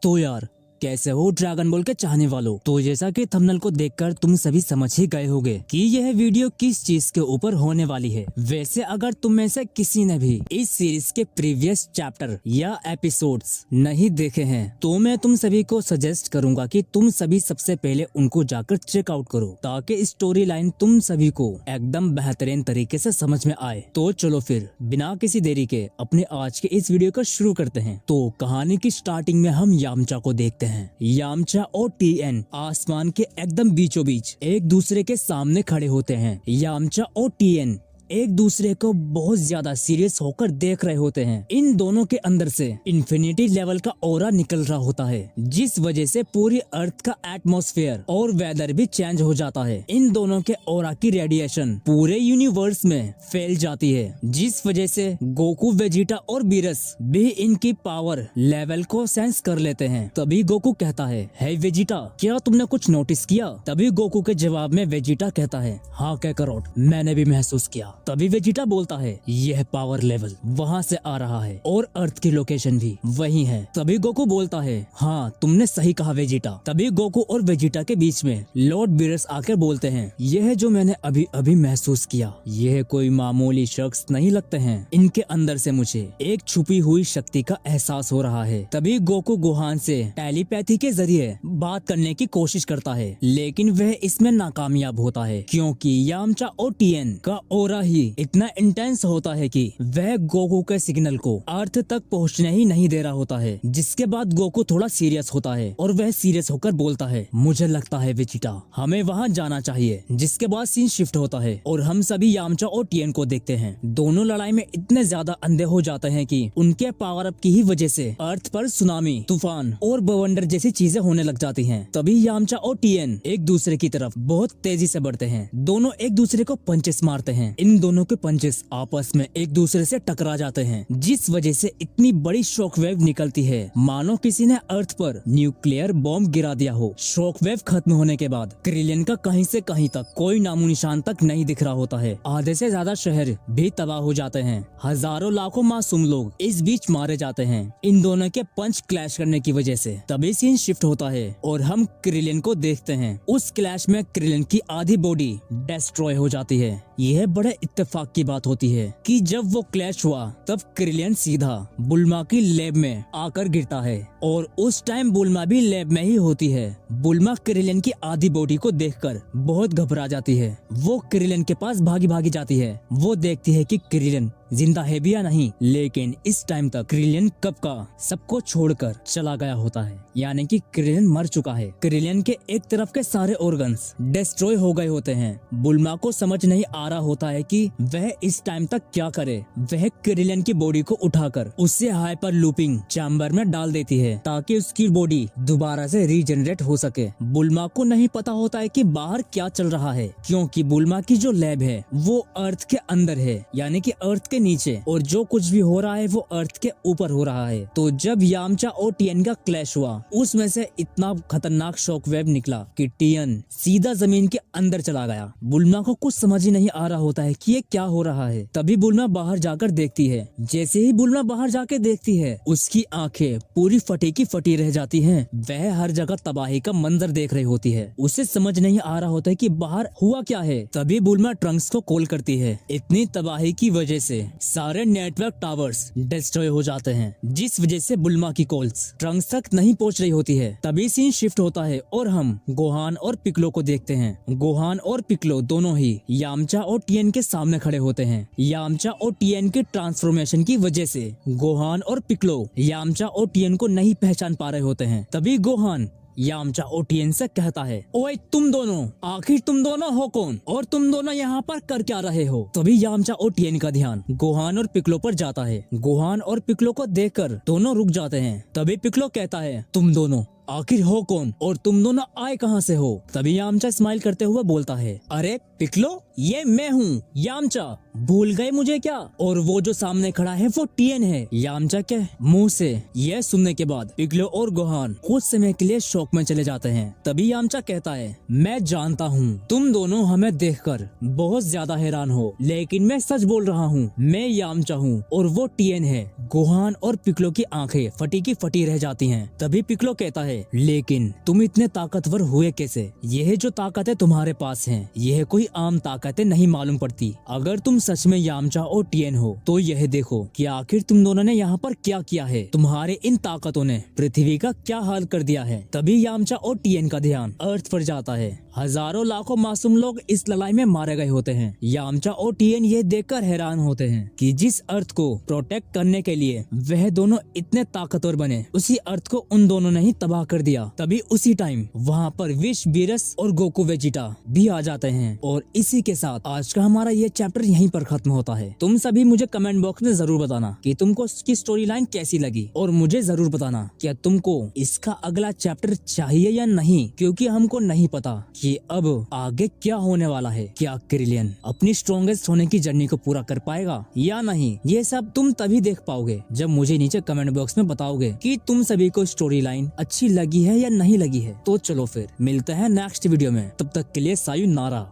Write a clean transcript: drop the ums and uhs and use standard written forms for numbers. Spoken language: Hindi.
तो यार कैसे हो ड्रैगन बॉल के चाहने वालों। तो जैसा कि थंबनेल को देखकर तुम सभी समझ ही गए होंगे कि यह वीडियो किस चीज के ऊपर होने वाली है। वैसे अगर तुम में से किसी ने भी इस सीरीज के प्रीवियस चैप्टर या एपिसोड्स नहीं देखे हैं तो मैं तुम सभी को सजेस्ट करूंगा कि तुम सभी सबसे पहले उनको जाकर चेकआउट करो ताकि स्टोरी लाइन तुम सभी को एकदम बेहतरीन तरीके से समझ में आए। तो चलो फिर बिना किसी देरी के अपने आज के इस वीडियो को शुरू करते हैं। तो कहानी की स्टार्टिंग में हम यामचा को देखते हैं। यामचा और टीएन आसमान के एकदम बीचों बीच एक दूसरे के सामने खड़े होते हैं। यामचा और टीएन एक दूसरे को बहुत ज्यादा सीरियस होकर देख रहे होते हैं। इन दोनों के अंदर से इन्फिनिटी लेवल का ऑरा निकल रहा होता है जिस वजह से पूरी अर्थ का एटमॉस्फेयर और वेदर भी चेंज हो जाता है। इन दोनों के ऑरा की रेडिएशन पूरे यूनिवर्स में फैल जाती है जिस वजह से गोकू, वेजिटा और बीरस भी इनकी पावर लेवल को सेंस कर लेते हैं। तभी गोकू कहता है, हे वेजिटा, क्या तुमने कुछ नोटिस किया? तभी गोकू के जवाब में वेजिटा कहता है, हाँ कैकरोट, मैंने भी महसूस किया। तभी वेजिटा बोलता है, यह पावर लेवल वहाँ से आ रहा है और अर्थ की लोकेशन भी वही है। तभी गोकू बोलता है, हाँ तुमने सही कहा वेजिटा। तभी गोकू और वेजिटा के बीच में लॉर्ड बीरस आकर बोलते हैं, यह जो मैंने अभी अभी महसूस किया यह कोई मामूली शख्स नहीं लगते हैं। इनके अंदर से मुझे एक छुपी हुई शक्ति का एहसास हो रहा है। तभी गोकू गोहान से टेलीपैथी के जरिए बात करने की कोशिश करता है लेकिन वह इसमें नाकामयाब होता है क्योंकि यामचा और टीएन का ऑरा ही इतना इंटेंस होता है कि वह गोकू के सिग्नल को अर्थ तक पहुंचने ही नहीं दे रहा होता है। जिसके बाद गोकू थोड़ा सीरियस होता है और वह सीरियस होकर बोलता है, मुझे लगता है वेजिटा हमें वहां जाना चाहिए। जिसके बाद सीन शिफ्ट होता है और हम सभी यामचा और टीएन को देखते हैं। दोनों लड़ाई में इतने ज्यादा अंधे हो जाते हैं कि उनके पावर अप की ही वजह से अर्थ पर सुनामी, तूफान और बवंडर जैसी चीजें होने लग जाती हैं। तभी यामचा और टीएन एक दूसरे की तरफ बहुत तेजी से बढ़ते हैं। दोनों एक दूसरे को पंचेस मारते हैं। इन दोनों के पंचेस आपस में एक दूसरे से टकरा जाते हैं जिस वजह से इतनी बड़ी शॉकवेव निकलती है मानो किसी ने अर्थ पर न्यूक्लियर बॉम्ब गिरा दिया हो। शॉकवेव खत्म होने के बाद क्रिलियन का कहीं से कहीं तक कोई नामो निशान तक नहीं दिख रहा होता है। आधे से ज्यादा शहर भी तबाह हो जाते हैं। हजारों लाखों मासूम लोग इस बीच मारे जाते हैं इन दोनों के पंच क्लैश करने की वजह से। तभी सीन शिफ्ट होता है और हम क्रिलियन को देखते हैं। उस क्लैश में क्रिलियन की आधी बॉडी डिस्ट्रॉय हो जाती है। यह बड़े इत्तेफाक की बात होती है कि जब वो क्लैश हुआ तब क्रिलियन सीधा बुल्मा की लैब में आकर गिरता है और उस टाइम बुल्मा भी लैब में ही होती है। बुल्मा क्रिलियन की आधी बॉडी को देखकर बहुत घबरा जाती है। वो क्रिलियन के पास भागी भागी जाती है। वो देखती है कि क्रिलियन जिंदा है भी या नहीं, लेकिन इस टाइम तक क्रिलियन कब का सबको छोड़कर चला गया होता है, यानी कि क्रिलियन मर चुका है। क्रिलियन के एक तरफ के सारे ऑर्गन्स डिस्ट्रॉय हो गए होते हैं। बुल्मा को समझ नहीं आ रहा होता है कि वह इस टाइम तक क्या करे। वह क्रिलियन की बॉडी को उठाकर उससे हाइपर लूपिंग चैम्बर में डाल देती है ताकि उसकी बॉडी दोबारा से रीजनरेट हो सके। बुल्मा को नहीं पता होता है कि बाहर क्या चल रहा है क्योंकि बुल्मा की जो लैब है वो अर्थ के अंदर है, यानी कि अर्थ के नीचे, और जो कुछ भी हो रहा है वो अर्थ के ऊपर हो रहा है। तो जब यामचा और टीएन का क्लैश हुआ उसमें से इतना खतरनाक शॉकवेव निकला कि टीएन सीधा जमीन के अंदर चला गया। बुल्मा को कुछ समझ ही नहीं आ रहा होता है कि ये क्या हो रहा है। तभी बुल्मा बाहर जाकर देखती है। जैसे ही बुल्मा बाहर जाके देखती है उसकी आंखें पूरी फटी की फटी रह जाती हैं। वह हर जगह तबाही का मंजर देख रही होती है। उसे समझ नहीं आ रहा होता है कि बाहर हुआ क्या है। तभी बुल्मा ट्रंक्स को कॉल करती है। इतनी तबाही की वजह से सारे नेटवर्क टावर्स डिस्ट्रॉय हो जाते हैं जिस वजह से बुल्मा की कॉल्स ट्रंक्स तक नहीं पहुंच रही होती है। तभी सीन शिफ्ट होता है और हम गोहान और पिक्लो को देखते हैं। गोहान और पिक्लो दोनों ही यामचा और टीएन के सामने खड़े होते हैं। यामचा और टीएन के ट्रांसफॉर्मेशन की वजह से गोहान और पिक्लो यामचा और टीएन को नहीं पहचान पा रहे होते हैं। तभी गोहान यामचा और टीएन से कहता है, ओए तुम दोनों, आखिर तुम दोनों हो कौन और तुम दोनों यहाँ पर कर क्या रहे हो? तभी यामचा और टीएन का ध्यान गोहान और पिक्लो पर जाता है। गोहान और पिक्लो को देखकर दोनों रुक जाते हैं। तभी पिक्लो कहता है, तुम दोनों आखिर हो कौन और तुम दोनों आए कहां से हो? तभी यामचा स्माइल करते हुए बोलता है, अरे पिक्लो, ये मैं हूँ यामचा, भूल गए मुझे क्या? और वो जो सामने खड़ा है वो टीएन है। यामचा के मुंह से यह सुनने के बाद पिक्लो और गोहान कुछ समय के लिए शौक में चले जाते हैं। तभी यामचा कहता है, मैं जानता हूँ तुम दोनों हमें देखकर बहुत ज्यादा हैरान हो, लेकिन मैं सच बोल रहा हूँ, मैं यामचा हूँ और वो टीएन है। गोहान और पिक्लो की आंखें फटी की फटी रह जाती हैं। तभी पिक्लो कहता है, लेकिन तुम इतने ताकतवर हुए कैसे? यह जो ताकतें तुम्हारे पास हैं, यह कोई आम ताकतें नहीं मालूम पड़ती। अगर तुम सच में यामचा और टीएन हो तो यह देखो कि आखिर तुम दोनों ने यहाँ पर क्या किया है। तुम्हारे इन ताकतों ने पृथ्वी का क्या हाल कर दिया है। तभी यामचा और टीएन का ध्यान अर्थ पर जाता है। हजारों लाखों मासूम लोग इस लड़ाई में मारे गए होते हैं। यामचा और टीएन ये देखकर हैरान होते हैं कि जिस अर्थ को प्रोटेक्ट करने के लिए वह दोनों इतने ताकतवर बने, उसी अर्थ को उन दोनों ने ही तबाह कर दिया। तभी उसी टाइम वहाँ पर विश, बीरस और गोकू वेजिटा भी आ जाते हैं। और इसी के साथ आज का हमारा ये चैप्टर यहीं पर खत्म होता है। तुम सभी मुझे कमेंट बॉक्स में जरूर बताना कि तुमको इसकी स्टोरी लाइन कैसी लगी, और मुझे जरूर बताना क्या तुमको इसका अगला चैप्टर चाहिए या नहीं, क्योंकि हमको नहीं पता कि अब आगे क्या होने वाला है। क्या क्रिलियन अपनी स्ट्रॉन्गेस्ट होने की जर्नी को पूरा कर पाएगा या नहीं, ये सब तुम तभी देख पाओगे जब मुझे नीचे कमेंट बॉक्स में बताओगे कि तुम सभी को स्टोरी लाइन अच्छी लगी है या नहीं लगी है। तो चलो फिर मिलते हैं नेक्स्ट वीडियो में, तब तक के लिए सायुनारा।